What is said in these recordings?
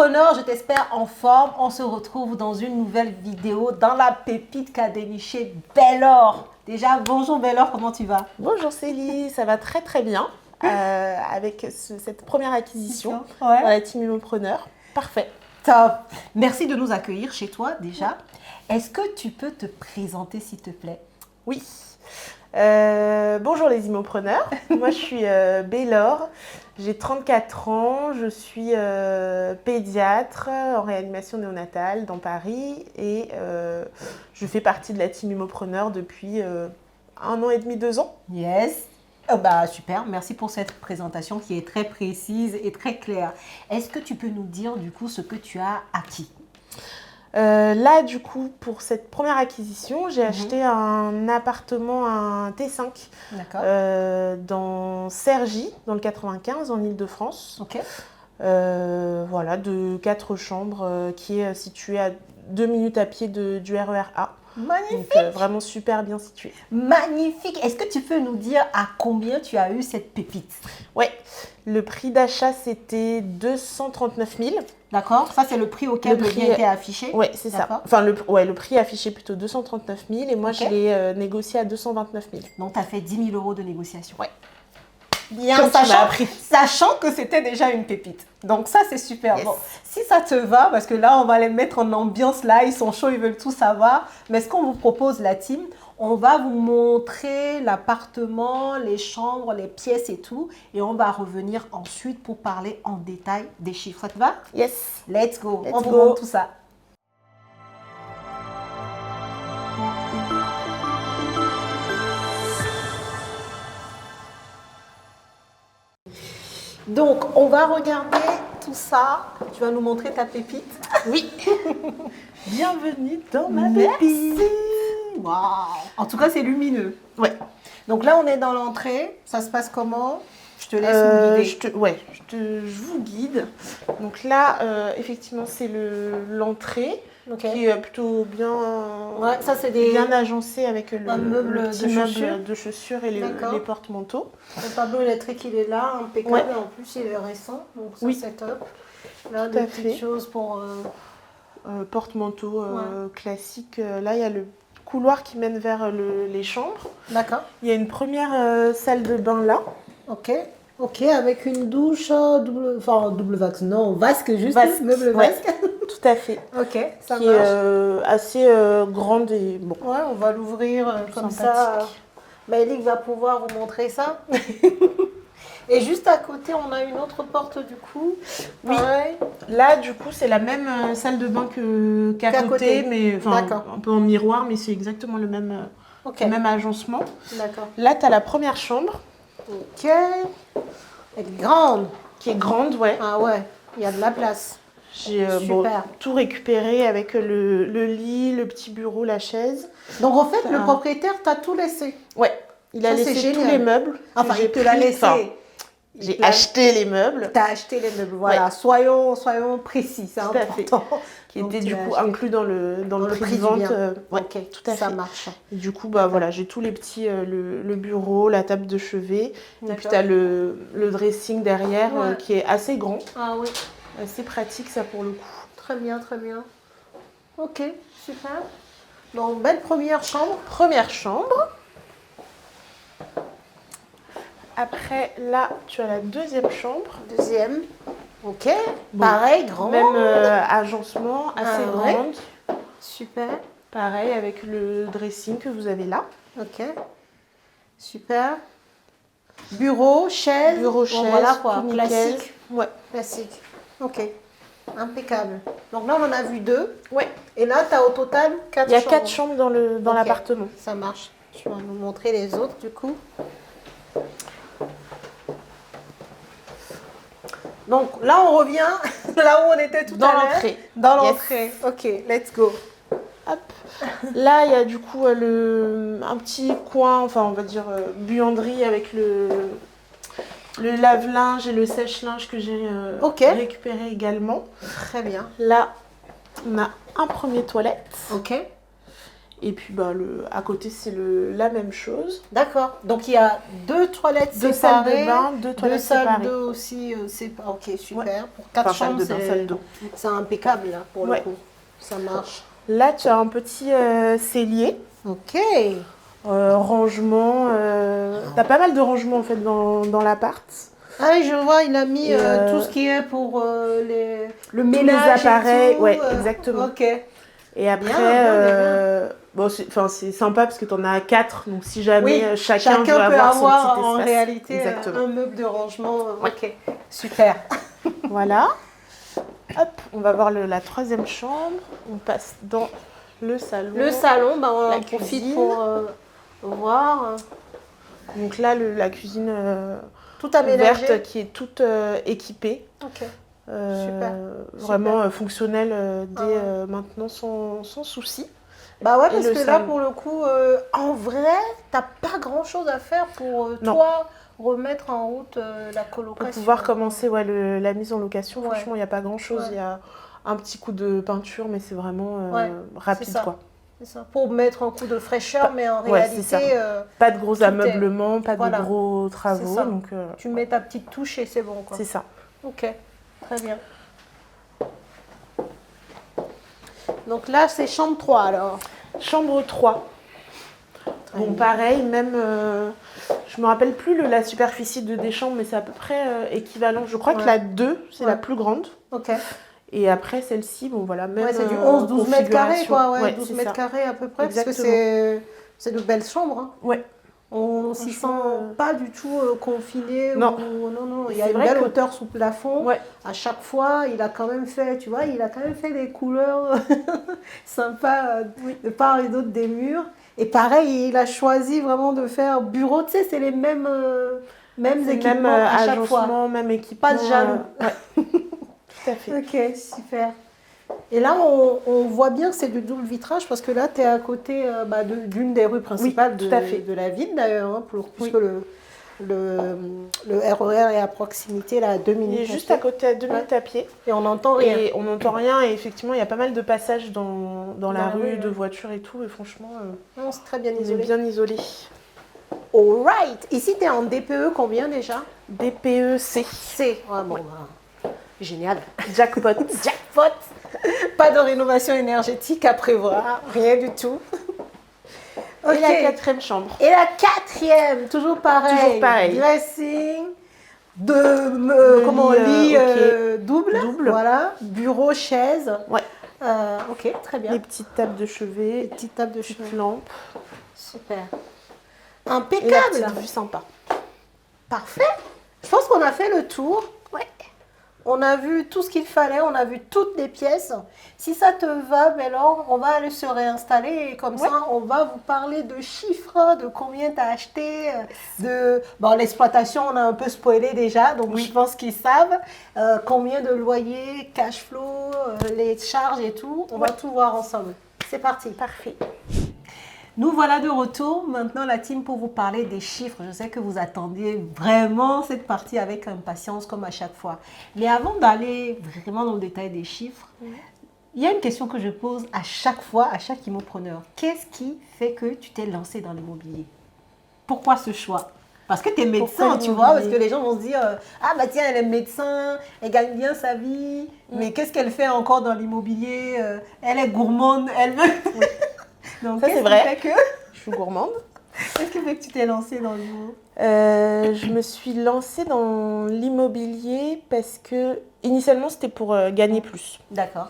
Zimopreneur, je t'espère en forme. On se retrouve dans une nouvelle vidéo dans la pépite qu'a déniché Belle-Or. Déjà, bonjour Belle-Or, comment tu vas? Bonjour Célie, ça va très très bien avec cette première acquisition Ouais. dans la team Immopreneur. Parfait. Top. Merci de nous accueillir chez toi déjà. Est-ce que tu peux te présenter s'il te plaît? Oui. Bonjour les Immopreneurs. Moi je suis Belle-Or, j'ai 34 ans, je suis pédiatre en réanimation néonatale dans Paris et je fais partie de la team Immopreneur depuis 1 an et demi, 2 ans. Yes. Oh bah, super, merci pour cette présentation qui est très précise et très claire. Est-ce que tu peux nous dire du coup ce que tu as acquis? Là, du coup, pour cette première acquisition, j'ai acheté un appartement, un T5, dans Cergy, dans le 95, en Île-de-France. Ok. Voilà, de 4 chambres, qui est situé à 2 minutes à pied du RER A. Magnifique. Donc, vraiment super bien situé. Magnifique. Est-ce que tu peux nous dire à combien tu as eu cette pépite? Ouais, le prix d'achat, c'était 239 000. D'accord, ça c'est le prix auquel le bien était affiché. Oui, c'est ça. Enfin, le prix affiché plutôt 239 000 et moi je l'ai négocié à 229 000. Donc tu as fait 10 000 euros de négociation. Ouais. Bien, sachant que c'était déjà une pépite. Donc ça c'est super. Yes. Bon, si ça te va, parce que là on va les mettre en ambiance là, ils sont chauds, ils veulent tout savoir. Mais ce qu'on vous propose la team, on va vous montrer l'appartement, les chambres, les pièces et tout. Et on va revenir ensuite pour parler en détail des chiffres. Ça te va? Yes. Let's go. On vous montre tout ça. Donc, on va regarder tout ça. Tu vas nous montrer ta pépite. Oui. Bienvenue dans ma pépite. Waouh. En tout cas, c'est lumineux. Ouais. Donc là, on est dans l'entrée. Ça se passe comment? Je te laisse nous guider. Je vous guide. Donc là, effectivement, c'est l'entrée qui est plutôt bien, ça, c'est bien agencé avec le petit meuble de chaussures et les porte-manteaux. Le tableau électrique, il est là, impeccable. Ouais. En plus, il est récent. Donc ça, c'est top. Là, des petites choses pour... porte-manteau classique. Là, il y a le couloir qui mène vers les chambres. D'accord. Il y a une première salle de bain là. Ok, avec une douche double vasque, non, vasque juste, meuble vasque. Tout à fait. Ok, ça qui marche. Est assez grande et bon. Ouais, on va l'ouvrir comme ça. Maëlique va pouvoir vous montrer ça. Et juste à côté, on a une autre porte du coup. Oui. Pareil. Là, du coup, c'est la même salle de bain qu'à côté, mais un peu en miroir, mais c'est exactement le même agencement. D'accord. Là, tu as la première chambre. Ok. Elle est grande. Qui est grande, ouais. Ah ouais, il y a de la place. J'ai tout récupéré avec le lit, le petit bureau, la chaise. Donc en fait, le propriétaire t'a tout laissé. Ouais, il a laissé tous les meubles. Enfin, il te l'a laissé. J'ai acheté les meubles. Tu as acheté les meubles, voilà. Ouais. Soyons précis, c'est important. Qui était du coup inclus dans le prix de vente. Ok, tout à fait. Ça marche. Et du coup, voilà, j'ai tous les petits, le bureau, la table de chevet. Et puis tu as le dressing derrière qui est assez grand. Ah oui. Assez pratique ça pour le coup. Très bien, très bien. Ok, super. Donc, belle première chambre. Première chambre. Après, là, tu as la deuxième chambre. Deuxième. Ok. Bon, pareil, grand. Même agencement, assez grande. Super. Pareil, avec le dressing que vous avez là. Ok. Super. Bureau, chaise. Bureau, chaise. Voilà quoi, classique. Ouais. Classique. Ok. Impeccable. Donc là, on en a vu 2. Ouais. Et là, tu as au total 4 chambres. Il y a 4 chambres dans l'appartement. Ça marche. Je vais nous montrer les autres du coup. Donc là, on revient là où on était tout à l'heure. Dans l'entrée. Dans l'entrée. Ok, let's go. Hop. Là, il y a du coup un petit coin, enfin on va dire buanderie avec le lave-linge et le sèche-linge que j'ai récupéré également. Très bien. Là, on a un premier toilette. Ok. Et puis à côté, c'est la même chose. D'accord. Donc il y a 2 toilettes 2 salles séparées. de bain, 2 2 toilettes salles séparées. d'eau aussi séparées. Ok, super. Ouais. Pour 4 Enfin, chambres, salle de bain, salle d'eau. c'est impeccable là pour le Ouais. coup. Ça marche. Là, tu as un petit cellier. Ok. Rangement. Tu as pas mal de rangements en fait dans l'appart. Ah oui, je vois, il a mis Et, tout ce qui est pour le Tous ménage les appareils. et tout. Ouais, exactement. Ok. Et après, bien. bon, c'est sympa parce que tu en as 4. Donc si jamais Oui, chacun veut peut avoir son avoir petit en espace. réalité Exactement. un meuble de rangement. Ouais. Ok, super. Voilà. Hop, on va voir la 3e chambre. On passe dans le salon. Le salon, on La en profite cuisine. pour voir. Donc là, la cuisine Tout aménagé. verte qui est toute équipée. Ok. Super. Vraiment fonctionnelle dès maintenant sans souci. Bah ouais, Et parce le que là, salon. pour le coup, en vrai, t'as pas grand-chose à faire pour Non. toi remettre en route la Pour colocation. pouvoir commencer la mise en location, Ouais. franchement, il n'y a pas grand-chose. Ouais. Il y a un petit coup de peinture, mais c'est vraiment Ouais, rapide, c'est ça. quoi. C'est ça. Pour mettre un coup de fraîcheur, mais en Ouais, réalité, c'est ça. Pas de gros tout est- ameublements, pas Voilà. de gros travaux. C'est ça. Donc, tu mets ta petite touche et c'est bon, quoi. c'est ça. Ok, très bien. Donc là, c'est chambre 3 alors. Chambre 3. Bon, bien. pareil, même, je me rappelle plus la superficie des chambres, mais c'est à peu près équivalent. Je crois que la 2, c'est la plus grande. Ok. Et après, celle-ci, bon voilà, même Ouais, c'est du 11-12 mètres carrés, quoi. Ouais, 12 c'est mètres ça. carrés à peu près. Exactement. Parce que c'est de belles chambres. Hein. Ouais. On s'y sent pas du tout confiné. Non. Non. Il y a C'est une vrai belle que- hauteur sous plafond. Ouais. À chaque fois, il a quand même fait, tu vois, il a quand même fait des couleurs sympas de part et d'autre des murs. Et pareil, il a choisi vraiment de faire bureau. Tu sais, c'est les mêmes équipements Même à chaque fois. agencement, même équipement. Pas de jaloux. Ouais. Tout à fait. Ok, super. Et là, on voit bien que c'est du double vitrage parce que là, tu es à côté d'une des rues principales tout à fait. de la ville d'ailleurs, hein, puisque Oui. le RER est à proximité, là, à 2 minutes. Il est juste à côté, à 2 minutes à pied. Et on n'entend rien. Et on n'entend rien. Et effectivement, il y a pas mal de passages dans la rue, de ouais. voitures et tout. Et franchement, Non, c'est très bien on est isolé. bien isolé. All right. Ici, tu es en DPE combien déjà? DPEC. C. Ouais, bon, génial. Jackpot. Jackpot. Pas de rénovation énergétique à prévoir, rien du tout. Et la 4e chambre. Et la 4e, toujours pareil. Toujours pareil. Dressing, lit double. Voilà. Bureau, chaise. Ouais. Ok, très bien. Les petites tables de chevet. Les petites tables de chevet. Lampe. Super. Et la Impeccable. petite vue sympa. Parfait. Je pense qu'on a fait le tour. Ouais. On a vu tout ce qu'il fallait, on a vu toutes les pièces. Si ça te va, Bélor, on va aller se réinstaller et comme ça, on va vous parler de chiffres, de combien tu as acheté, l'exploitation, on a un peu spoilé déjà, donc je pense qu'ils savent combien de loyer, cash flow, les charges et tout. On va tout voir ensemble. C'est parti. Parfait. Nous voilà de retour maintenant la team pour vous parler des chiffres. Je sais que vous attendiez vraiment cette partie avec impatience comme à chaque fois. Mais avant d'aller vraiment dans le détail des chiffres, il y a une question que je pose à chaque fois, à chaque immopreneur. Qu'est-ce qui fait que tu t'es lancé dans l'immobilier? Pourquoi ce choix? Parce que tu es médecin, tu vois, parce que les gens vont se dire ah bah tiens, elle est médecin, elle gagne bien sa vie, mais qu'est-ce qu'elle fait encore dans l'immobilier? Elle est gourmande, elle veut... Donc, ça, c'est vrai. Que... Je suis gourmande. Qu'est-ce qui fait que tu t'es lancée dans l'immobilier? Je me suis lancée dans l'immobilier parce que, initialement, c'était pour gagner plus. D'accord.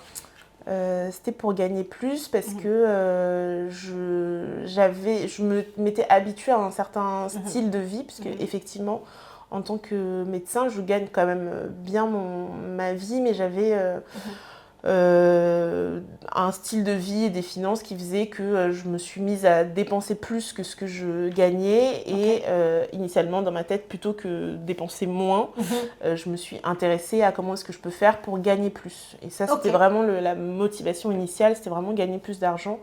C'était pour gagner plus parce que je m'étais habituée à un certain style de vie, parce que effectivement, en tant que médecin, je gagne quand même bien ma vie, mais j'avais un style de vie et des finances qui faisait que je me suis mise à dépenser plus que ce que je gagnais et initialement dans ma tête, plutôt que dépenser moins, je me suis intéressée à comment est-ce que je peux faire pour gagner plus. Et ça, c'était vraiment la motivation initiale, c'était vraiment gagner plus d'argent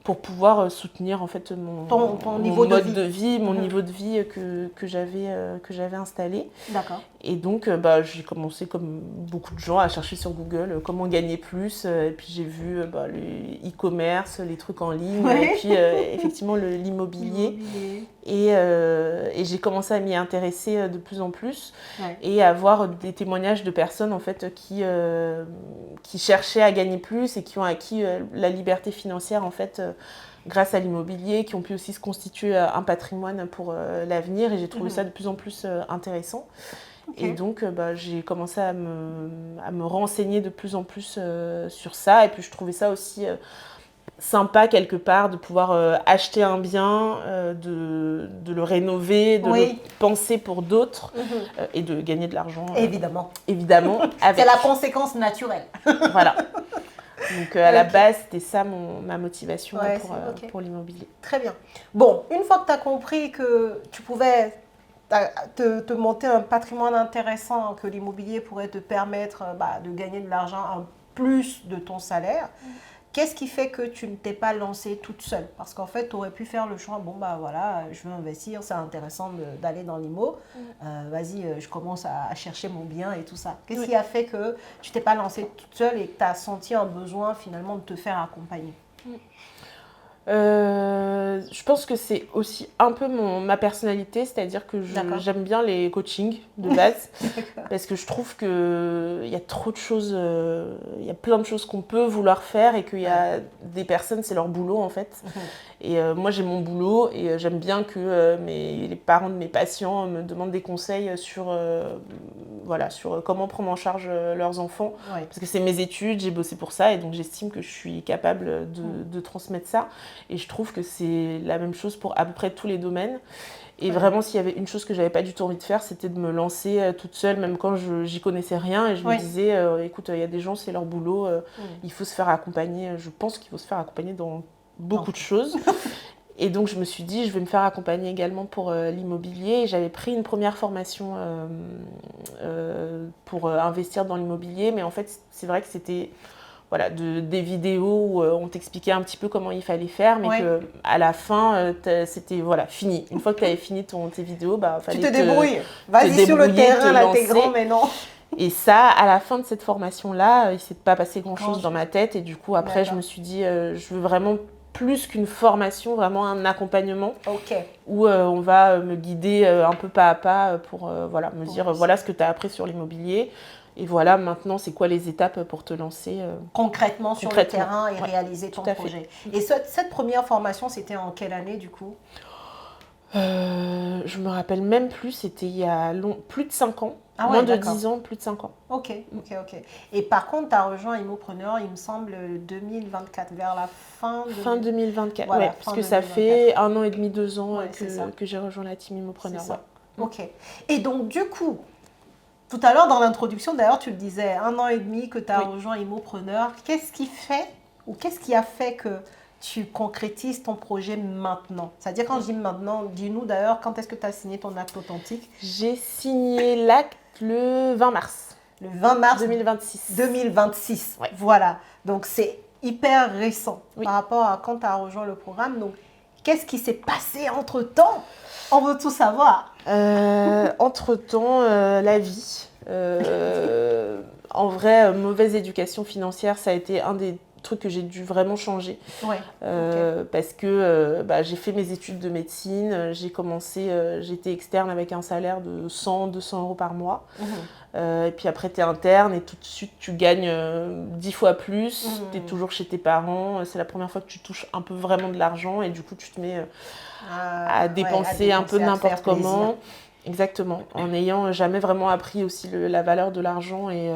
pour pouvoir soutenir en fait Ton mon niveau de mode vie. de vie, mon niveau de vie que j'avais installé. D'accord. Et donc, j'ai commencé, comme beaucoup de gens, à chercher sur Google comment gagner plus. Et puis, j'ai vu le e-commerce, les trucs en ligne, Ouais. et puis, effectivement, l'immobilier. Et j'ai commencé à m'y intéresser de plus en plus et à voir des témoignages de personnes, en fait, qui cherchaient à gagner plus et qui ont acquis la liberté financière, en fait, grâce à l'immobilier, qui ont pu aussi se constituer un patrimoine pour l'avenir. Et j'ai trouvé ça de plus en plus intéressant. Okay. Et donc, j'ai commencé à me renseigner de plus en plus sur ça. Et puis, je trouvais ça aussi sympa, quelque part, de pouvoir acheter un bien, de le rénover, de le penser pour d'autres et de gagner de l'argent. Évidemment. Évidemment. C'est la conséquence naturelle. Voilà. Donc, à la base, c'était ça ma motivation pour l'immobilier. Très bien. Bon, une fois que tu as compris que tu pouvais te monter un patrimoine intéressant, que l'immobilier pourrait te permettre de gagner de l'argent en plus de ton salaire, qu'est-ce qui fait que tu ne t'es pas lancée toute seule? Parce qu'en fait, tu aurais pu faire le choix, voilà, je veux investir, c'est intéressant d'aller dans l'IMO, vas-y, je commence à chercher mon bien et tout ça. Qu'est-ce qui a fait que tu ne t'es pas lancée toute seule et que tu as senti un besoin finalement de te faire accompagner? Je pense que c'est aussi un peu ma personnalité, c'est-à-dire que j'aime bien les coachings de base parce que je trouve qu'il y a trop de choses, il y a plein de choses qu'on peut vouloir faire et qu'il y a des personnes, c'est leur boulot en fait. Et moi j'ai mon boulot et j'aime bien que les parents de mes patients me demandent des conseils sur comment prendre en charge leurs enfants. Parce que c'est mes études, j'ai bossé pour ça et donc j'estime que je suis capable de transmettre ça. Et je trouve que c'est la même chose pour à peu près tous les domaines. Et vraiment, s'il y avait une chose que j'avais pas du tout envie de faire, c'était de me lancer toute seule, même quand j'y connaissais rien. Et je me disais, écoute, il y a des gens, c'est leur boulot, il faut se faire accompagner. Je pense qu'il faut se faire accompagner dans beaucoup de choses. Et donc, je me suis dit, je vais me faire accompagner également pour l'immobilier. Et j'avais pris une première formation pour investir dans l'immobilier. Mais en fait, c'est vrai que c'était des vidéos où on t'expliquait un petit peu comment il fallait faire. Mais qu'à la fin, c'était fini. Une fois que tu avais fini tes vidéos, fallait tu te débrouilles. Vas-y sur le terrain, là, t'es grand, mais non. Et ça, à la fin de cette formation-là, il ne s'est pas passé grand-chose dans ma tête. Et du coup, après, je me suis dit, je veux vraiment plus qu'une formation, vraiment un accompagnement où on va me guider un peu pas à pas pour me dire voilà ce que tu as appris sur l'immobilier et voilà maintenant c'est quoi les étapes pour te lancer concrètement sur le terrain et réaliser ton projet. Et cette première formation, c'était en quelle année du coup? Je me rappelle même plus, c'était il y a plus de 5 ans. Moins de 10 ans, plus de 5 ans. Ok. Et par contre, tu as rejoint Immopreneur, il me semble, 2024, vers la fin 2024, parce que ça fait 1 an et demi, 2 ans que j'ai rejoint la team Immopreneur. Ok. Et donc, du coup, tout à l'heure dans l'introduction, d'ailleurs, tu le disais, 1 an et demi que tu as rejoint Immopreneur. Qu'est-ce qui a fait que tu concrétises ton projet maintenant? C'est-à-dire, quand je dis maintenant, dis-nous d'ailleurs, quand est-ce que tu as signé ton acte authentique? J'ai signé l'acte le 20 mars. Le 20 mars 2026. 2026, voilà. Donc, c'est hyper récent par rapport à quand tu as rejoint le programme. Donc, qu'est-ce qui s'est passé entre-temps? On veut tout savoir. Entre-temps, la vie. En vrai, mauvaise éducation financière, ça a été un des trucs que j'ai dû vraiment changer. Parce que j'ai fait mes études de médecine, j'étais externe avec un salaire de 100-200 euros par mois. Et puis après, tu es interne et tout de suite, tu gagnes 10 fois plus. Tu es toujours chez tes parents. C'est la première fois que tu touches un peu vraiment de l'argent et du coup, tu te mets à dépenser un peu n'importe comment. Exactement, en n'ayant jamais vraiment appris aussi la valeur de l'argent et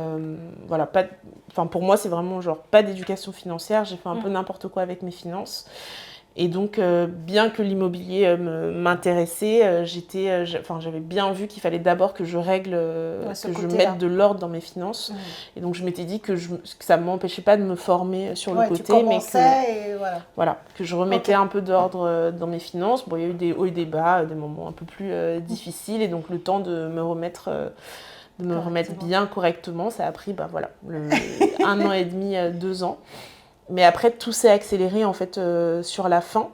pour moi c'est vraiment pas d'éducation financière, j'ai fait un peu n'importe quoi avec mes finances et donc bien que l'immobilier m'intéressait, j'avais bien vu qu'il fallait d'abord que je règle, que je mette de l'ordre dans mes finances et donc je m'étais dit que ça ne m'empêchait pas de me former sur le côté, mais que je remettais un peu d'ordre dans mes finances. Bon, il y a eu des hauts et des bas, des moments un peu plus difficiles et donc le temps de me remettre bien correctement, ça a pris 1 an et demi, 2 ans. Mais après, tout s'est accéléré en fait sur la fin.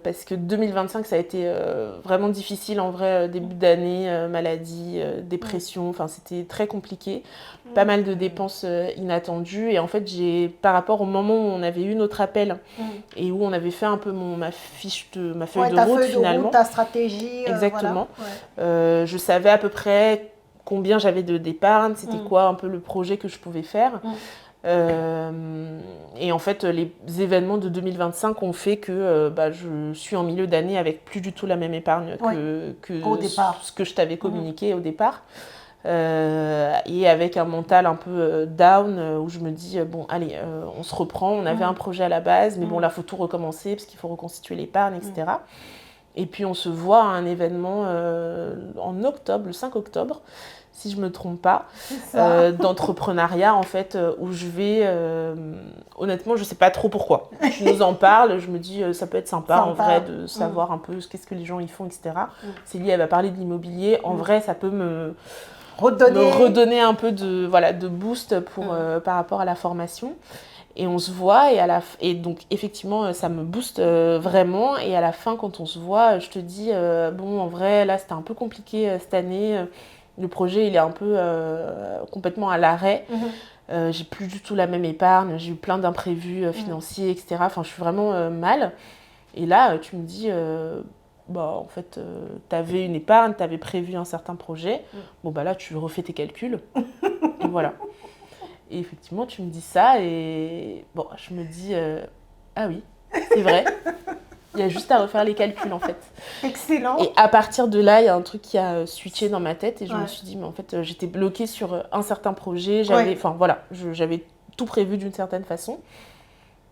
Parce que 2025, ça a été vraiment difficile en vrai, début d'année, maladie, dépression, enfin c'était très compliqué, pas mal de dépenses inattendues et en fait par rapport au moment où on avait eu notre appel et où on avait fait un peu ma feuille de route finalement, ta stratégie, exactement, je savais à peu près combien j'avais d'épargne, c'était quoi un peu le projet que je pouvais faire. Et en fait, les événements de 2025 ont fait que je suis en milieu d'année avec plus du tout la même épargne que au départ. Ce que je t'avais communiqué au départ. Et avec un mental un peu down où je me dis, bon, allez, on se reprend. On avait un projet à la base, mais bon, là, il faut tout recommencer parce qu'il faut reconstituer l'épargne, etc. Et puis, on se voit à un événement en octobre, le 5 octobre. Si je ne me trompe pas, d'entrepreneuriat en fait, où je vais, honnêtement, je ne sais pas trop pourquoi. Tu nous en parles, je me dis, ça peut être sympa en vrai de savoir un peu qu'est-ce que les gens y font, etc. Célie, elle va parler de l'immobilier, en vrai, ça peut me redonner un peu de boost par rapport à la formation. Et on se voit, et donc effectivement, ça me booste vraiment. Et à la fin, quand on se voit, je te dis, bon, en vrai, là, c'était un peu compliqué cette année. Le projet, il est un peu complètement à l'arrêt. J'ai plus du tout la même épargne. J'ai eu plein d'imprévus financiers, etc. Enfin, je suis vraiment mal. Et là, tu me dis, en fait, tu avais une épargne, tu avais prévu un certain projet. Bon, là, tu refais tes calculs. Et voilà. Et effectivement, tu me dis ça. Et bon, je me dis, ah oui, c'est vrai. Il y a juste à refaire les calculs en fait. Excellent. Et à partir de là, il y a un truc qui a switché dans ma tête et je me suis dit, mais en fait, j'étais bloquée sur un certain projet. J'avais tout prévu d'une certaine façon.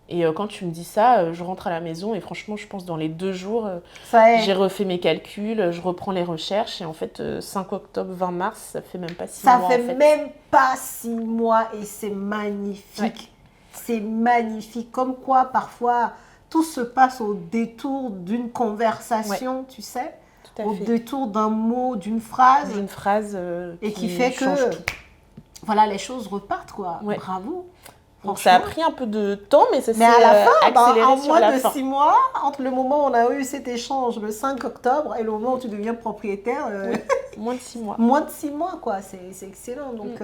Et quand tu me dis ça, je rentre à la maison et franchement, je pense dans les 2 jours, j'ai refait mes calculs, je reprends les recherches et en fait, 5 octobre, 20 mars, ça fait même pas 6 mois. Ça fait même pas 6 mois et c'est magnifique. Ouais. C'est magnifique. Comme quoi, parfois, tout se passe au détour d'une conversation, tu sais, au détour d'un mot, d'une phrase. D'une phrase et qui fait que voilà, les choses repartent, quoi. Ouais. Bravo. Donc ça a pris un peu de temps, mais ça s'est à la fin, accéléré en sur la fin. moins de 6 mois, entre le moment où on a eu cet échange le 5 octobre et le moment où tu deviens propriétaire, moins de 6 mois. Moins de 6 mois, quoi. C'est excellent. Donc,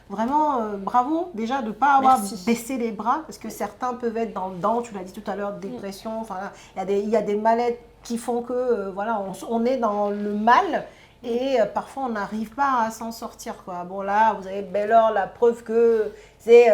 vraiment, bravo déjà de ne pas avoir baissé les bras, parce que certains peuvent être dans le dent, tu l'as dit tout à l'heure, dépression. Enfin, il y a des mal-être qui font que, voilà, on est dans le mal. Et parfois, on n'arrive pas à s'en sortir, quoi. Bon, là, vous avez Bellor, la preuve que c'est,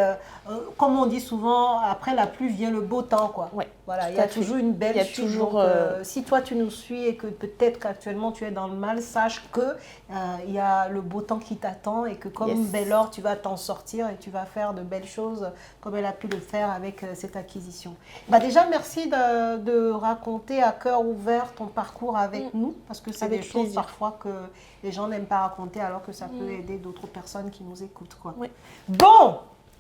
comme on dit souvent, après la pluie vient le beau temps, quoi. Ouais, voilà, il y a toujours une belle chute. Donc, si toi, tu nous suis et que peut-être qu'actuellement, tu es dans le mal, sache qu'il y a le beau temps qui t'attend et que comme Bellor, tu vas t'en sortir et tu vas faire de belles choses comme elle a pu le faire avec cette acquisition. Déjà, merci de raconter à cœur ouvert ton parcours avec nous, parce que c'est des choses parfois que les gens n'aiment pas raconter alors que ça peut aider d'autres personnes qui nous écoutent, quoi. Oui. Bon,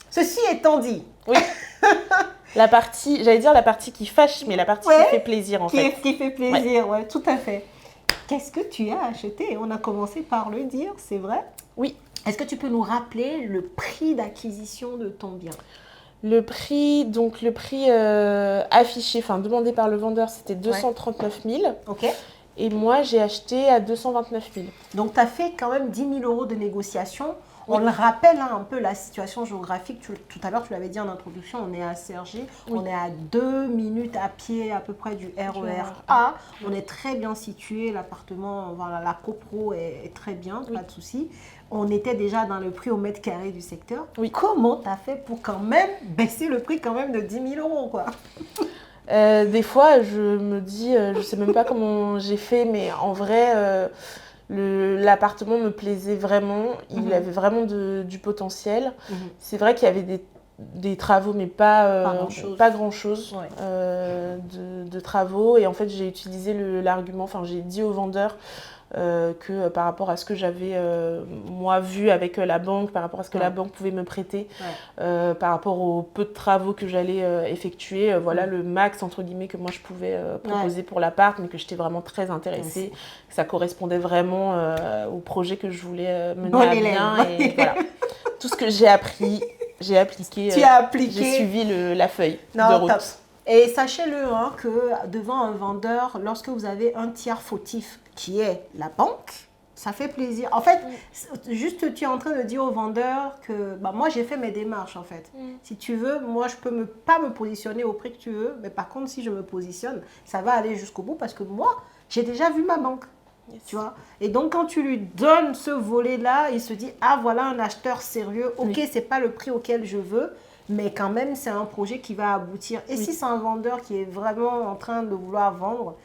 ceci étant dit. Oui. La partie qui fâche, mais la partie qui fait plaisir en fait. Qui fait plaisir, ouais, tout à fait. Qu'est-ce que tu as acheté? On a commencé par le dire, c'est vrai? Oui. Est-ce que tu peux nous rappeler le prix d'acquisition de ton bien? Le prix affiché, enfin demandé par le vendeur, c'était 239 000. Ok. Et moi, j'ai acheté à 229 000. Donc, tu as fait quand même 10 000 € de négociation. On le rappelle un peu la situation géographique. Tout à l'heure, tu l'avais dit en introduction, on est à Cergy. On est à 2 minutes à pied à peu près du RER A. On est très bien situé. L'appartement, voilà, la copro est très bien, pas de souci. On était déjà dans le prix au mètre carré du secteur. Oui. Comment tu as fait pour quand même baisser le prix quand même de 10 000 €, quoi? Des fois, je me dis, je sais même pas comment j'ai fait, mais en vrai, l'appartement me plaisait vraiment. Il avait vraiment du potentiel. C'est vrai qu'il y avait des travaux, mais pas grand-chose de travaux. Et en fait, j'ai utilisé l'argument, enfin, j'ai dit au vendeur que par rapport à ce que j'avais moi vu avec la banque, par rapport à ce que la banque pouvait me prêter, par rapport aux peu de travaux que j'allais effectuer, voilà le max entre guillemets que moi je pouvais proposer pour l'appart, mais que j'étais vraiment très intéressée, que ça correspondait vraiment au projet que je voulais mener à bien. Et voilà, tout ce que j'ai appris j'ai appliqué. Tu as appliqué. J'ai suivi la feuille de Non, route. top. Et sachez-le hein, que devant un vendeur, lorsque vous avez un tiers fautif qui est la banque, ça fait plaisir. En fait, juste tu es en train de dire au vendeur que bah, moi j'ai fait mes démarches en fait. Si tu veux, moi je peux pas me positionner au prix que tu veux, mais par contre si je me positionne, ça va aller jusqu'au bout parce que moi j'ai déjà vu ma banque. Yes. Tu vois? Et donc quand tu lui donnes ce volet-là, il se dit ah voilà un acheteur sérieux, ok c'est pas le prix auquel je veux. Mais quand même, c'est un projet qui va aboutir. Et si c'est un vendeur qui est vraiment en train de vouloir vendre,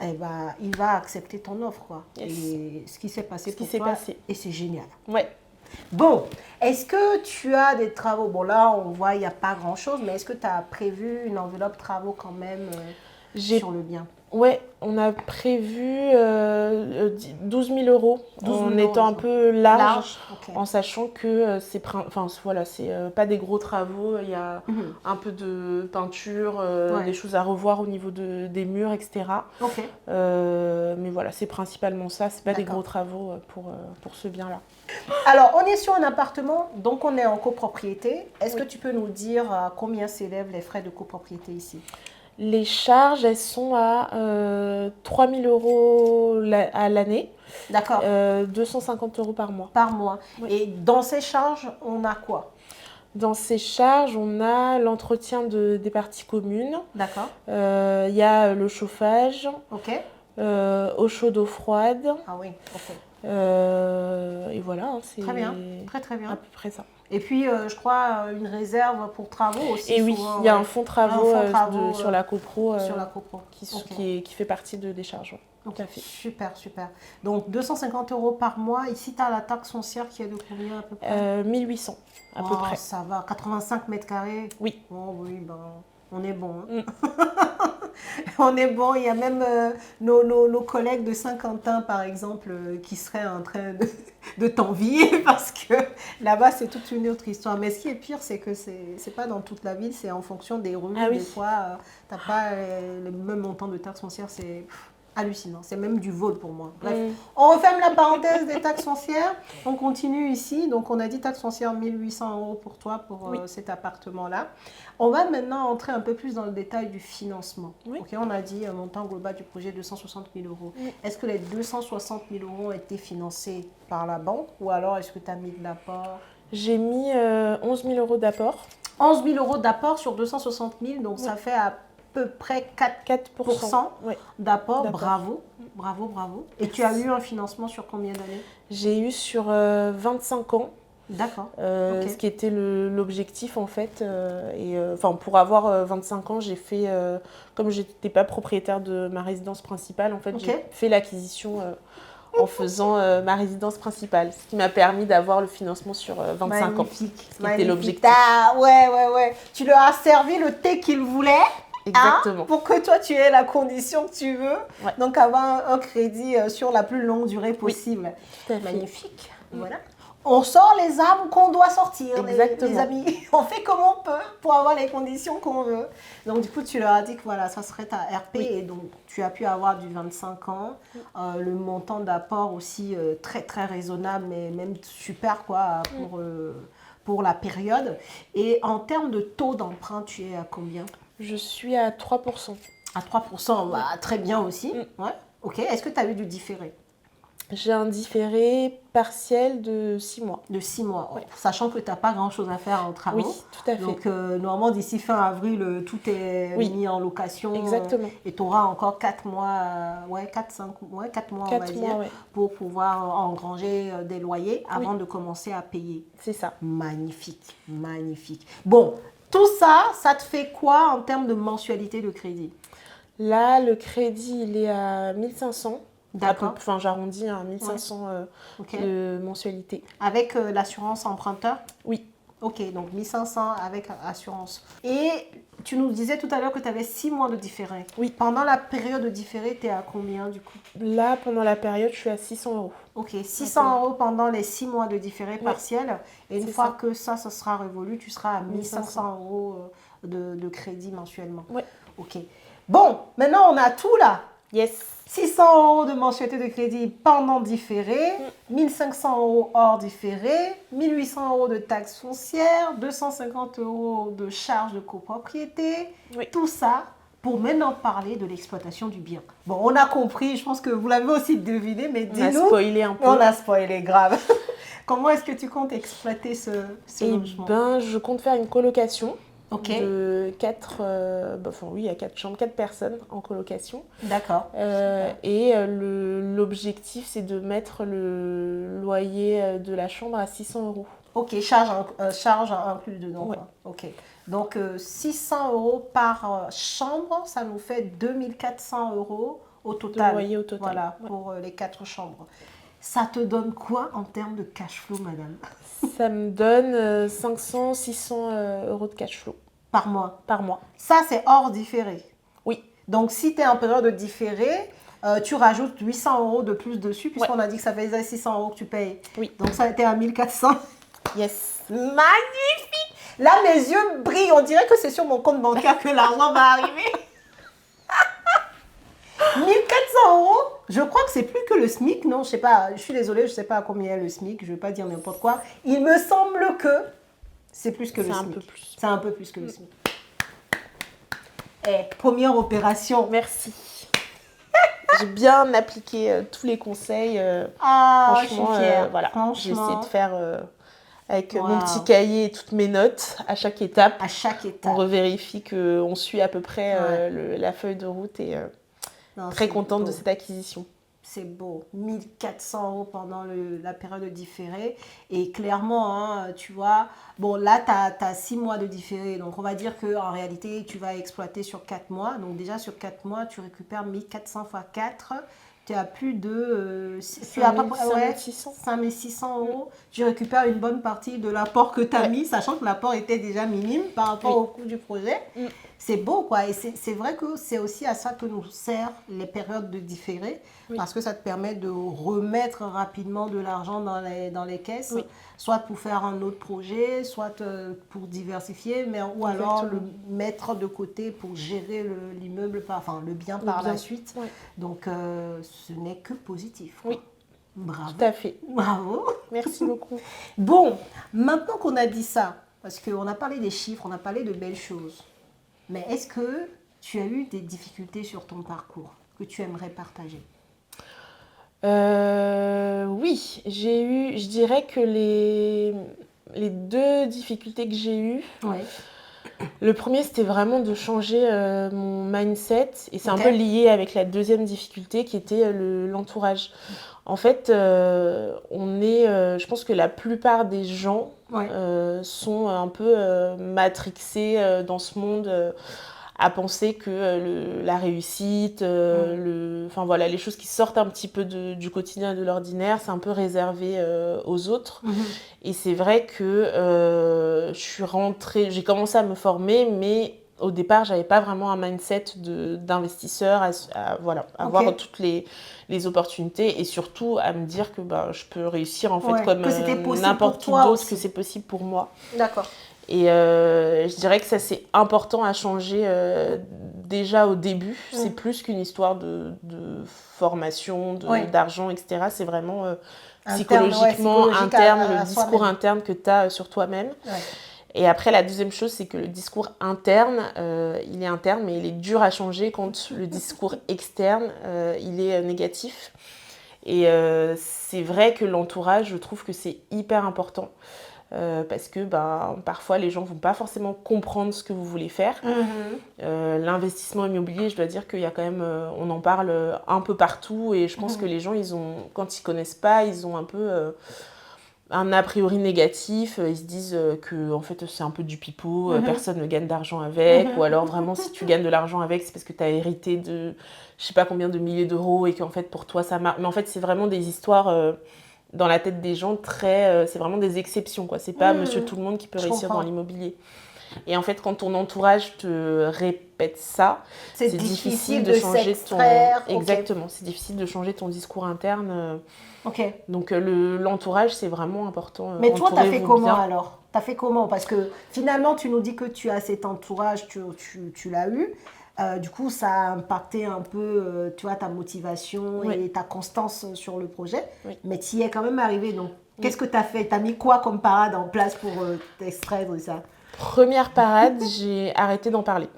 eh ben, il va accepter ton offre. Quoi. Yes. Et ce qui s'est passé pour toi, et c'est génial. Ouais. Bon, est-ce que tu as des travaux? Bon, là, on voit, il n'y a pas grand-chose, mais est-ce que tu as prévu une enveloppe travaux quand même sur le bien? Ouais, on a prévu 12 000 euros en étant un peu large okay. En sachant que c'est pas des gros travaux. Il y a un peu de peinture, des choses à revoir au niveau des murs, etc. Okay. Mais voilà, c'est principalement ça. C'est pas des gros travaux pour ce bien-là. Alors, on est sur un appartement, donc on est en copropriété. Est-ce que tu peux nous dire combien s'élèvent les frais de copropriété ici? Les charges, elles sont à 3 000 euros à l'année. D'accord. 250 euros par mois. Par mois. Oui. Et dans ces charges, on a quoi? Dans ces charges, on a l'entretien des parties communes. D'accord. Il y a le chauffage. Ok. Eau chaude, eau froide. Ah oui, ok. Et voilà, c'est très bien, très bien. À peu près ça. Et puis, je crois, une réserve pour travaux aussi. Et oui, il y a un fonds travaux, sur la copro, qui fait partie des charges. Tout à fait. Super, super. Donc, 250 euros par mois. Ici, tu as la taxe foncière qui est de combien à peu près? 1 800 à peu près. Ça va, 85 mètres carrés. Oui. Oh, oui, ben, on est bon. Hein. On est bon. Il y a même nos collègues de Saint-Quentin, par exemple, qui seraient en train de t'envier parce que là-bas, c'est toute une autre histoire. Mais ce qui est pire, c'est que c'est pas dans toute la ville, c'est en fonction des rues. Ah, des oui. fois, tu n'as pas le même montant de taxes foncières. C'est hallucinant. C'est même du vol pour moi. Bref, on referme la parenthèse des taxes foncières. On continue ici. Donc, on a dit taxes foncières 1 800 euros pour toi, pour cet appartement-là. On va maintenant entrer un peu plus dans le détail du financement. Oui. Okay, on a dit un montant global du projet 260 000 euros. Oui. Est-ce que les 260 000 euros ont été financés par la banque ou alors est-ce que tu as mis de l'apport? J'ai mis 11 000 euros d'apport. 11 000 euros d'apport sur 260 000, donc ça fait à peu près 4% d'apport. Bravo, bravo, bravo. Et tu as eu un financement sur combien d'années? J'ai eu sur 25 ans. D'accord. Ce qui était l'objectif en fait. Pour avoir 25 ans, j'ai fait, comme je n'étais pas propriétaire de ma résidence principale, en fait, j'ai fait l'acquisition en faisant ma résidence principale, ce qui m'a permis d'avoir le financement sur 25 ans. C'était l'objectif. Ah, ouais. Tu leur as servi le thé qu'ils voulaient. Exactement. Pour que toi, tu aies la condition que tu veux. Ouais. Donc, avoir un crédit sur la plus longue durée possible. Oui. Magnifique. Voilà. On sort les armes qu'on doit sortir, les amis. On fait comme on peut pour avoir les conditions qu'on veut. Donc, du coup, tu leur as dit que voilà, ça serait ta RP. Oui. Et donc, tu as pu avoir du 25 ans. Le montant d'apport aussi très, très raisonnable, mais même super quoi, pour la période. Et en termes de taux d'emprunt, tu es à combien? Je suis à 3%. À 3%, bah, très bien aussi. Ouais. Ok. Est-ce que tu as eu du différé? J'ai un différé partiel de 6 mois. De 6 mois, ouais. Sachant que tu n'as pas grand-chose à faire en travaux. Oui, tout à fait. Donc, normalement, d'ici fin avril, tout est mis en location. Exactement. Et tu auras encore 4 mois, 4 mois, on va dire, pour pouvoir engranger des loyers avant de commencer à payer. C'est ça. Magnifique, magnifique. Bon, tout ça, ça te fait quoi en termes de mensualité de crédit? Là, le crédit, il est à 1 500. D'accord. Enfin, j'arrondis à 1 500 de mensualité. Avec l'assurance emprunteur? Oui. Ok, donc 1 500 avec assurance. Et tu nous disais tout à l'heure que tu avais 6 mois de différé. Oui. Pendant la période de différé, tu es à combien du coup? Là, pendant la période, je suis à 600 euros. Ok, 600 euros pendant les 6 mois de différé partiel. Et une fois que ça sera révolu, tu seras à 1 500 euros de crédit mensuellement. Oui. Ok. Bon, maintenant on a tout là. Yes. 600 € de mensualité de crédit pendant différé, 1500 € hors différé, 1800 € de taxes foncières, 250 € de charges de copropriété. Oui. Tout ça pour maintenant parler de l'exploitation du bien. Bon, on a compris, je pense que vous l'avez aussi deviné, mais On a dis-nous. spoilé un peu. On a spoilé, grave. Comment est-ce que tu comptes exploiter ce logement? Ben, je compte faire une colocation. Ok. De 4, il y a 4 chambres, 4 personnes en colocation. D'accord. Et l'objectif, c'est de mettre le loyer de la chambre à 600 €. Ok, charge inclus dedans. Ouais. Quoi. Ok. Donc 600 € par chambre, ça nous fait 2400 € au total. De loyer au total. Voilà, Ouais. pour les 4 chambres. Ça te donne quoi en termes de cash flow, madame? Ça me donne 500, 600 € de cash flow Par mois. par mois. Ça, c'est hors différé. Oui. Donc, si tu es en période de différé, tu rajoutes 800 € de plus dessus, puisqu'on a dit que ça faisait 600 € que tu payes. Oui. Donc, ça a été à 1400. Yes. Magnifique! Là, mes yeux brillent. On dirait que c'est sur mon compte bancaire que l'argent va arriver. 1400 €, je crois que c'est plus que le SMIC, non, je sais pas, je suis désolée, je sais pas à combien est le SMIC, je vais pas dire n'importe quoi. Il me semble que c'est plus que le SMIC. C'est un peu plus. C'est un peu plus que le SMIC. Première opération. Merci. J'ai bien appliqué tous les conseils. Ah, je suis franchement, fière. voilà. Franchement. J'ai essayé de faire avec mon Wow. petit cahier et toutes mes notes à chaque étape. À chaque On étape. revérifie qu'on suit à peu près Ouais. la feuille de route et Non, très c'est contente beau. de cette acquisition. C'est beau. 1400 € pendant la période de différé. Et clairement, hein, tu vois, bon, là, tu as 6 mois de différé. Donc, on va dire qu'en réalité, tu vas exploiter sur 4 mois. Donc, déjà, sur 4 mois, tu récupères 1400 x 4. Tu as plus de... tu as 5600. 5600 €. Tu récupères une bonne partie de l'apport que tu as mis, sachant que l'apport était déjà minime par rapport au coût du projet. C'est beau, quoi. Et c'est vrai que c'est aussi à ça que nous servent les périodes de différé, parce que ça te permet de remettre rapidement de l'argent dans les caisses, soit pour faire un autre projet, soit pour diversifier, ou alors le mettre de côté pour gérer l'immeuble, enfin le bien par la suite. Ouais. Donc, ce n'est que positif. Oui. Bravo. Tout à fait. Bravo. Merci beaucoup. Bon, maintenant qu'on a dit ça, parce qu'on a parlé des chiffres, on a parlé de belles choses, mais est-ce que tu as eu des difficultés sur ton parcours que tu aimerais partager? Oui, j'ai eu, je dirais que les deux difficultés que j'ai eues, Ouais. le premier c'était vraiment de changer mon mindset et c'est un Ok. peu lié avec la deuxième difficulté qui était l'entourage. En fait, je pense que la plupart des gens sont un peu matrixés dans ce monde à penser que la réussite, enfin voilà, les choses qui sortent un petit peu du quotidien et de l'ordinaire, c'est un peu réservé aux autres. Et c'est vrai que j'ai commencé à me former, mais au départ, j'avais pas vraiment un mindset d'investisseur, à voir toutes les opportunités et surtout à me dire que je peux réussir en fait comme n'importe qui d'autre, que c'est possible pour moi. D'accord. Et je dirais que ça c'est important à changer déjà au début. C'est plus qu'une histoire de formation, d'argent, etc. C'est vraiment psychologiquement interne, le discours interne que tu as sur toi-même. Ouais. Et après, la deuxième chose, c'est que le discours interne, il est interne, mais il est dur à changer quand le discours externe, il est négatif. Et c'est vrai que l'entourage, je trouve que c'est hyper important. Parce que parfois les gens ne vont pas forcément comprendre ce que vous voulez faire. L'investissement immobilier, je dois dire qu'il y a quand même, on en parle un peu partout et je pense que les gens, quand ils ne connaissent pas, ils ont un peu un a priori négatif, ils se disent que en fait, c'est un peu du pipeau, personne ne gagne d'argent avec, ou alors vraiment si tu gagnes de l'argent avec, c'est parce que tu as hérité de je ne sais pas combien de milliers d'euros et qu'en fait pour toi ça marche. Mais en fait c'est vraiment des histoires... dans la tête des gens, c'est vraiment des exceptions, quoi. C'est pas monsieur tout le monde qui peut réussir dans l'immobilier. Et en fait, quand ton entourage te répète ça, c'est difficile de changer Exactement, c'est difficile de changer ton discours interne. Donc l'entourage, c'est vraiment important. Mais toi, tu as fait comment alors? Tu as fait comment? Parce que finalement, tu nous dis que tu as cet entourage, tu l'as eu. Du coup, ça a impacté un peu, tu vois, ta motivation Oui. et ta constance sur le projet. Oui. Mais tu y es quand même arrivé. Donc, qu'est-ce que tu as fait? Tu as mis quoi comme parade en place pour t'extraire de ça? Première parade, j'ai arrêté d'en parler.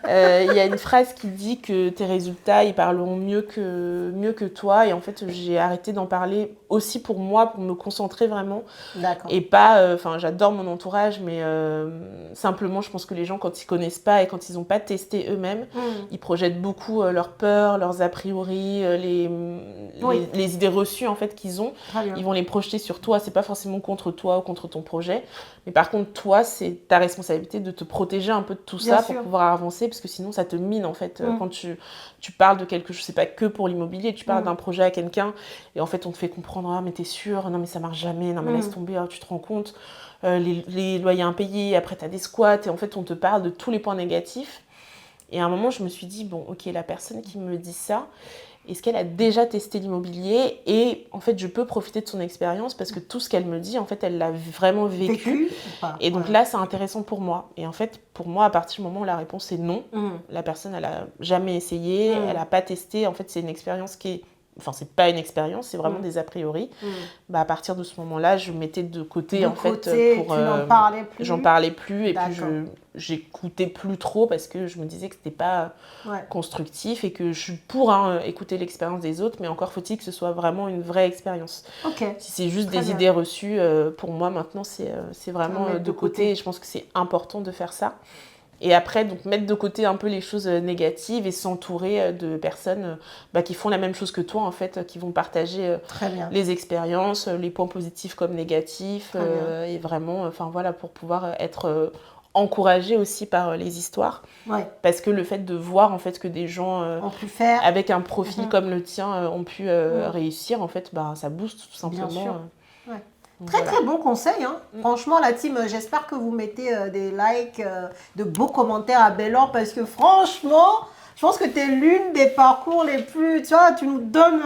Il y a une phrase qui dit que tes résultats, ils parleront mieux que toi. Et en fait, j'ai arrêté d'en parler aussi pour moi, pour me concentrer vraiment. D'accord. Et pas, enfin, j'adore mon entourage, mais simplement, je pense que les gens, quand ils connaissent pas et quand ils n'ont pas testé eux-mêmes, ils projettent beaucoup leurs peurs, leurs a priori, les idées reçues en fait qu'ils ont. Ils vont les projeter sur toi. C'est pas forcément contre toi ou contre ton projet, mais par contre, toi, c'est ta responsabilité de te protéger un peu de tout ça pour pouvoir avancer, parce que sinon, ça te mine en fait. Quand tu parles de quelque chose, c'est pas que pour l'immobilier, tu parles d'un projet à quelqu'un et en fait, on te fait comprendre, ah mais t'es sûr, non mais ça marche jamais, non mais laisse tomber, tu te rends compte, les loyers impayés, après t'as des squats, et en fait on te parle de tous les points négatifs. Et à un moment je me suis dit, bon ok, la personne qui me dit ça, est-ce qu'elle a déjà testé l'immobilier? Et en fait je peux profiter de son expérience parce que tout ce qu'elle me dit, en fait elle l'a vraiment vécu. Et donc là c'est intéressant pour moi. Et en fait pour moi, à partir du moment où la réponse est non, la personne elle a jamais essayé, elle a pas testé, en fait c'est une expérience qui est... Enfin, c'est pas une expérience, c'est vraiment des a priori. Bah, à partir de ce moment-là, je mettais de côté, pour... tu n'en parlais plus. J'en parlais plus, et puis j'écoutais plus trop parce que je me disais que c'était pas constructif, et que je suis pour écouter l'expérience des autres, mais encore faut-il que ce soit vraiment une vraie expérience. Si c'est juste des idées reçues, pour moi maintenant, c'est vraiment de côté, et je pense que c'est important de faire ça. Et après, donc, mettre de côté un peu les choses négatives et s'entourer de personnes qui font la même chose que toi, en fait, qui vont partager les expériences, les points positifs comme négatifs, et vraiment, enfin voilà, pour pouvoir être encouragé aussi par les histoires. Parce que le fait de voir, en fait, que des gens avec un profil comme le tien ont pu réussir, en fait, ça booste tout simplement. Bien sûr. Très bon conseil, hein. Franchement la team, j'espère que vous mettez des likes, de beaux commentaires à Belle-Laure, parce que franchement, je pense que tu es l'une des parcours les plus, tu vois, tu nous donnes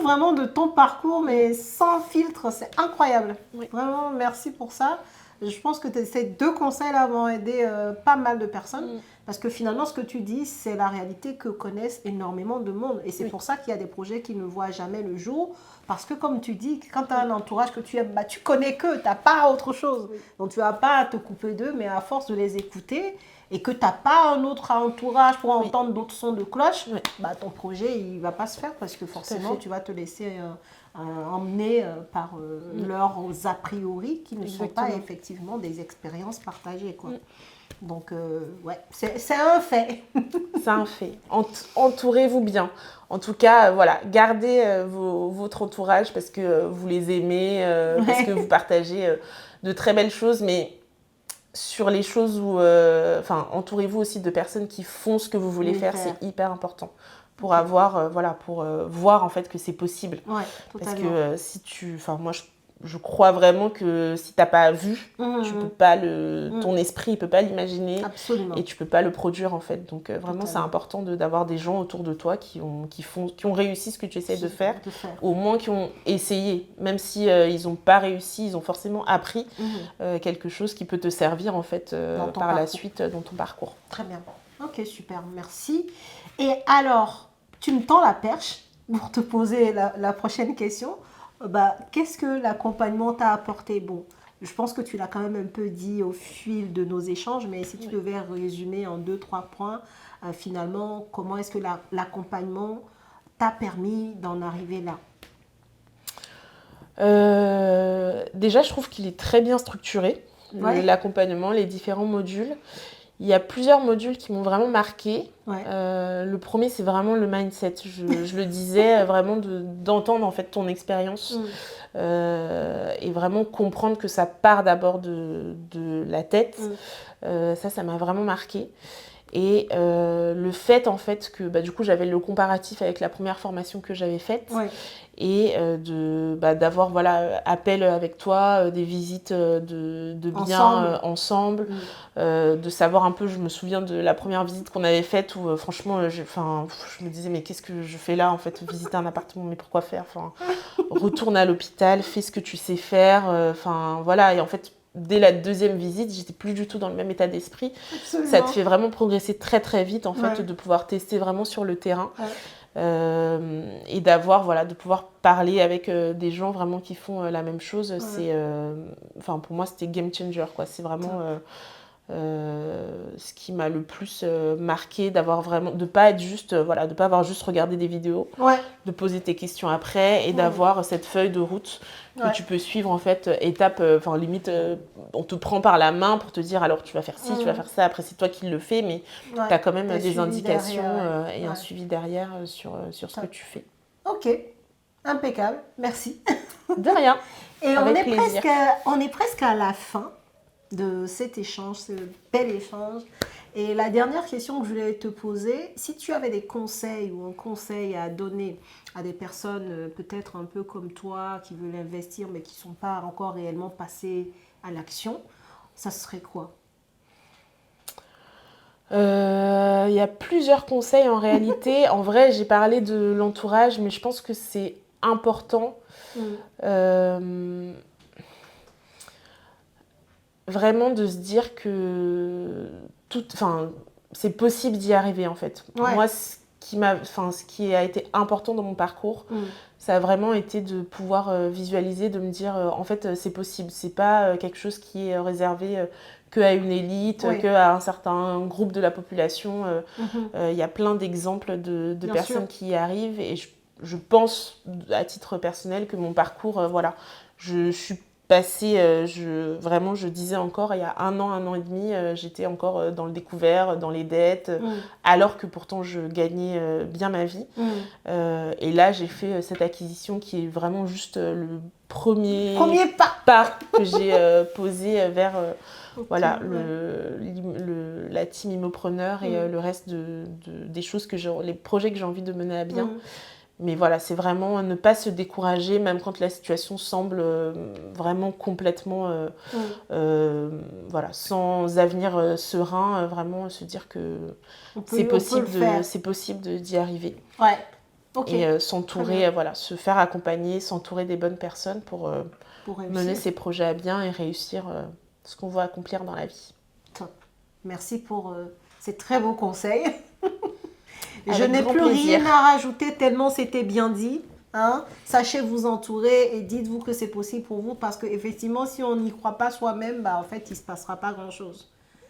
vraiment de ton parcours, mais sans filtre, c'est incroyable. Vraiment, merci pour ça. Je pense que ces 2 conseils-là vont aider pas mal de personnes. Parce que finalement, ce que tu dis, c'est la réalité que connaissent énormément de monde. Et c'est pour ça qu'il y a des projets qui ne voient jamais le jour. Parce que comme tu dis, quand tu as un entourage que tu aimes, tu connais qu'eux, tu n'as pas autre chose. Donc tu n'as pas à te couper d'eux, mais à force de les écouter et que tu n'as pas un autre entourage pour entendre d'autres sons de cloche, ton projet, il ne va pas se faire, parce que forcément, tu vas te laisser... emmenés par leurs a priori qui ne sont pas effectivement des expériences partagées, quoi. Donc, c'est un fait. C'est un fait. Entourez-vous bien. En tout cas, voilà, gardez votre entourage parce que vous les aimez, parce que vous partagez de très belles choses, mais sur les choses où... entourez-vous aussi de personnes qui font ce que vous voulez faire, c'est hyper important. Pour avoir, pour voir en fait que c'est possible. Parce que si tu... Enfin, moi, je crois vraiment que si tu n'as pas vu, tu peux pas ton esprit ne peut pas l'imaginer. Absolument. Et tu peux pas le produire en fait. Donc vraiment, c'est important d'avoir des gens autour de toi qui ont réussi ce que tu essaies de faire. Au moins qui ont essayé. Même si ils n'ont pas réussi, ils ont forcément appris quelque chose qui peut te servir en fait par la suite dans ton parcours. Très bien. Ok, super, merci. Et alors, tu me tends la perche pour te poser la prochaine question. Qu'est-ce que l'accompagnement t'a apporté? Bon, je pense que tu l'as quand même un peu dit au fil de nos échanges, mais si tu devais résumer en 2-3 points, finalement, comment est-ce que l'accompagnement t'a permis d'en arriver là? Déjà, je trouve qu'il est très bien structuré, l'accompagnement, les différents modules. Il y a plusieurs modules qui m'ont vraiment marqué. Le premier, c'est vraiment le mindset. Je le disais, vraiment d'entendre en fait ton expérience et vraiment comprendre que ça part d'abord de la tête. Ça m'a vraiment marqué. Et le fait en fait que du coup j'avais le comparatif avec la première formation que j'avais faite et d'avoir appel avec toi, des visites de biens ensemble, de savoir un peu, je me souviens de la première visite qu'on avait faite où franchement je me disais mais qu'est-ce que je fais là en fait, visiter un appartement, mais pourquoi faire, retourne à l'hôpital, fais ce que tu sais faire, et en fait dès la deuxième visite, j'étais plus du tout dans le même état d'esprit. Absolument. Ça te fait vraiment progresser très très vite en fait, Ouais. de pouvoir tester vraiment sur le terrain. Ouais. Et de pouvoir parler avec des gens vraiment qui font la même chose, Ouais. c'est, pour moi, c'était game changer, quoi. C'est vraiment ce qui m'a le plus marqué, de pas être juste, de pas avoir juste regardé des vidéos, Ouais. de poser tes questions après et d'avoir cette feuille de route que tu peux suivre en fait étape, limite on te prend par la main pour te dire alors tu vas faire ci, tu vas faire ça, après c'est toi qui le fais, mais tu as quand même des indications derrière, et un suivi derrière sur ce que tu fais. Ok, impeccable, merci. De rien. Et Avec plaisir. on est presque à la fin de cet échange, ce bel échange. Et la dernière question que je voulais te poser, si tu avais des conseils ou un conseil à donner à des personnes peut-être un peu comme toi qui veulent investir mais qui ne sont pas encore réellement passées à l'action, ça serait quoi? Il y a plusieurs conseils en réalité. En vrai, j'ai parlé de l'entourage, mais je pense que c'est important. Vraiment de se dire que c'est possible d'y arriver en fait. Ouais. Moi, ce qui a été important dans mon parcours, ça a vraiment été de pouvoir visualiser, de me dire en fait c'est possible. C'est pas quelque chose qui est réservé qu'à une élite, qu'à un certain groupe de la population. Il y a plein d'exemples de personnes qui y arrivent et je pense à titre personnel que mon parcours, je suis passée, je disais encore il y a un an et demi, j'étais encore dans le découvert, dans les dettes, alors que pourtant je gagnais bien ma vie. Et là, j'ai fait cette acquisition qui est vraiment juste le premier pas que j'ai posé vers la team Immopreneur et le reste des choses les projets que j'ai envie de mener à bien. Mais voilà, c'est vraiment ne pas se décourager, même quand la situation semble vraiment complètement sans avenir serein, vraiment se dire que c'est possible d'y arriver. Ouais. Okay. Et s'entourer, se faire accompagner, s'entourer des bonnes personnes pour mener ses projets à bien et réussir ce qu'on veut accomplir dans la vie. Top. Merci pour ces très beaux conseils. Je n'ai plus rien à rajouter tellement c'était bien dit. Hein? Sachez vous entourer et dites-vous que c'est possible pour vous parce qu'effectivement, si on n'y croit pas soi-même, en fait, il ne se passera pas grand-chose.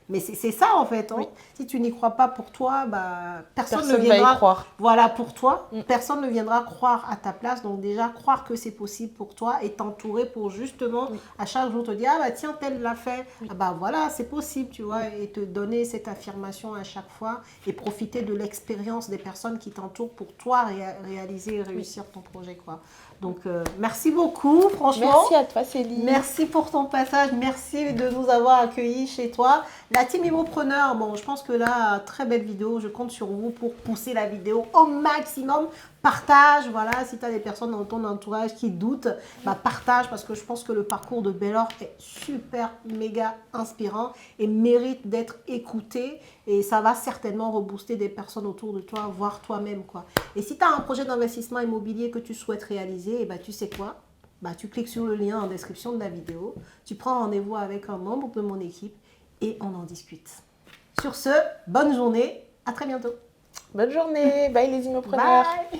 Mais c'est ça en fait. Hein? Oui. Si tu n'y crois pas pour toi, personne ne viendra va y croire. Voilà, pour toi, personne ne viendra croire à ta place. Donc déjà, croire que c'est possible pour toi et t'entourer pour justement, à chaque jour, te dire, ah bah tiens, tel l'a fait. Ah bah voilà, c'est possible, tu vois. Et te donner cette affirmation à chaque fois et profiter de l'expérience des personnes qui t'entourent pour toi réaliser et réussir ton projet, quoi. Donc, merci beaucoup, franchement. Merci à toi, Céline. Merci pour ton passage. Merci de nous avoir accueillis chez toi. La team Immopreneur, je pense que là, très belle vidéo. Je compte sur vous pour pousser la vidéo au maximum. Partage, si tu as des personnes dans ton entourage qui doutent, partage parce que je pense que le parcours de Belle-Laure est super, méga inspirant et mérite d'être écouté et ça va certainement rebooster des personnes autour de toi, voire toi-même, quoi. Et si tu as un projet d'investissement immobilier que tu souhaites réaliser, tu sais quoi? Tu cliques sur le lien en description de la vidéo, tu prends rendez-vous avec un membre de mon équipe et on en discute. Sur ce, bonne journée, à très bientôt. Bonne journée, bye les Immopreneurs. Bye.